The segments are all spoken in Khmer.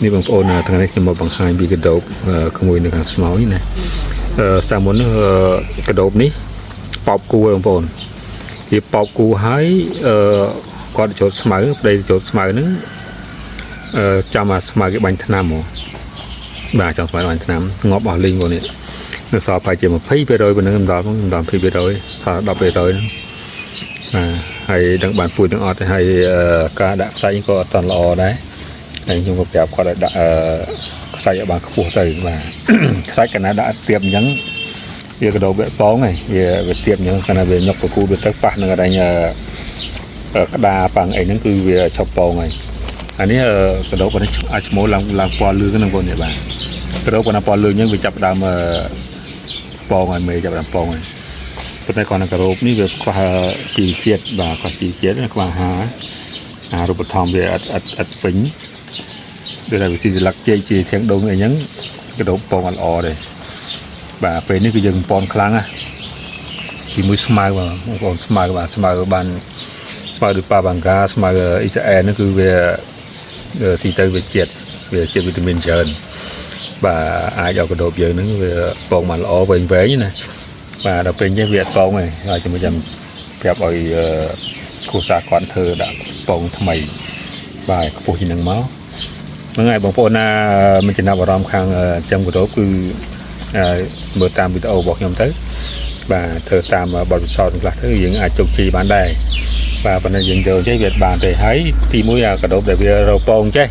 นี่บางคนทางนี้จะมาบางไฮบีกระโดดขโมยในการสมองนี่นะสามวันกระโดดนี้ปอบกูบางคนที่ปอบกูให้ก่อนโจทย์สมัยในโจทย์สมัยนั้นจำมาสมัยบัญชนามบ่าจำสมัยบัญชนามงอบเอาลิงคนนี้เราสอบไปเจอมาพี่ไปโดยบนนั้นดอนพี่ไปโดยสอบดับไปโดยให้ดังบานปุยดังออดให้การดักใส่ก็ตอนรอได้ในยุคแบบก็ได้ใส่บางขบวนใส่มาใส่กันนะđã tiệm nhắn giờ cái đầu bị bóng này giờ bị tiệm nhắn cái này về nhọc của khu được tất cả nó đây nhờ cái đà bằng ấy nó cứ về chọc bóng này anh ấy cái đầu của nó ai muốn làm qua lư cái năng con này bạn cái đầu của nó qua lư nhưng bị chập đàm bóng này mày chập đàm bóng này cái này còn là cái rộp ní về qua chỉ chết và qua chỉ chết là qua há rồi bật thòng về ắt phỉnh đây là vị lạc chơi chỉ theo đúng này nhấn cái độ bòn ăn ò đây bà vềនេះគឺយើងបនខ្លាំងណាពីមួយស្មៅបងស្មៅបាទស្មៅបានស្មៅដូចប៉ាបាំងកាស្មៅអ៊ីស្រាអែលនោះគឺវាទីទៅវាជាតិវីតាមីនច្រើនបាទអាចយកកដោបយើងហ្នឹងវាបងបានល្អវែងណាបាទដល់ពេលនេះវាអត់បងទេហើយខ្ញុំចាំប្រាប់ឲ្យគ្រូសាគាត់ធ្វើដាក់បងថ្មីបាទខ្ពស់ជាងហ្នឹងមកហ្នឹងហើយបងប្អូនណាមានចំណាប់អារម្មណ៍ខាងចំកដោបគឺមើលតាមវីដេអូរបស់ខ្ញុំទៅបាទធ្វើតាមបទពិសោធន៍ខ្លះទៅយើងអាចជោគជ័យបានដែរបាទប៉ុន្តែយើងយកចេះវាបានទេហើយទីមួយអាកដោបដែលវារពងចេះ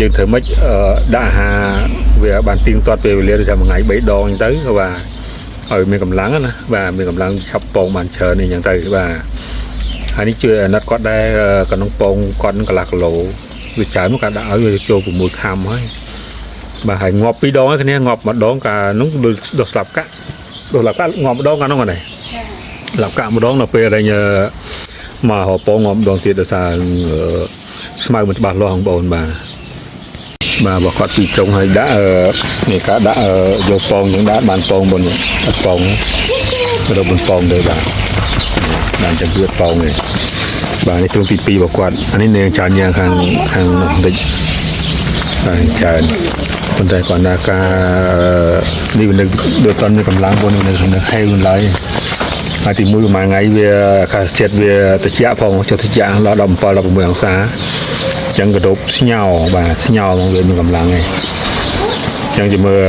យើងធ្វើម៉េចដាក់អាហារវាបានទៀងទាត់ពេលវេលាដូចថាមួយថ្ងៃ3ដងអញ្ចឹងទៅបាទឲ្យមានកម្លាំងណាបាទមានកម្លាំងឆាប់ពងបានច្រើនអញ្ចឹងទៅបាទហើយនេះជួយអាណិតគាត់ដែរក្នុងពងគាត់កន្លះគីឡូវាច្រើនមកគាត់ដាក់ឲ្យវាចូល6ខាំហើយបាទហើយងាប់2ដងហើយគ្នាងាប់1ដងកានោះដូចស្លាប់កាក់ងាប់1ដងកានោះហ្នឹងស្លាប់កាក់1ដងដល់ពេលដែលមកហៅពងងាប់1ដងទៀតដោយសារស្មៅមិនច្បាស់លាស់បងប្អូនបាទបើគាត់ពីចុងហើយដាក់នេះការដាក់យកពងយើងដាក់បានពងមុនអត់ពងរកមិនពងទៅបាទបានចាំវាពងនេះបាទនេះទ្រង់ទី2របស់គាត់អានេះនាងច្រើនយ៉ាងខាងនោះតិចបាទច្រើនប៉ុន្តែគាត់ថាការនេះវាដូចតន់មានកម្លាំងប៉ុននៅហេវឡើយហើយទី1ប្រហែលថ្ងៃវាអាកាសធាតុវាត្រជាក់ផងចុះត្រជាក់ដល់17 16អង្សាអញ្ចឹងកដោបស្ញោបាទស្ញោមកវាមានកម្លាំងឯងអញ្ចឹងជាមើល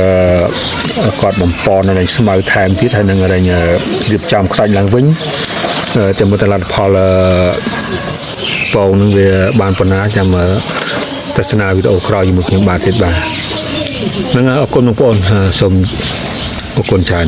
គាត់បំពន់នៅស្មៅថែមទៀតហើយនឹងរៀបចំខ្សាច់ឡើងវិញតែមើលតលផលពងនឹងវាបានប៉ុណ្ណាចាំទស្សនាវីដេអូក្រោយជាមួយខ្ញុំបាទទៀតបាទហ្នឹងអរគុណបងប្អូនសូមអរគុណច្រើន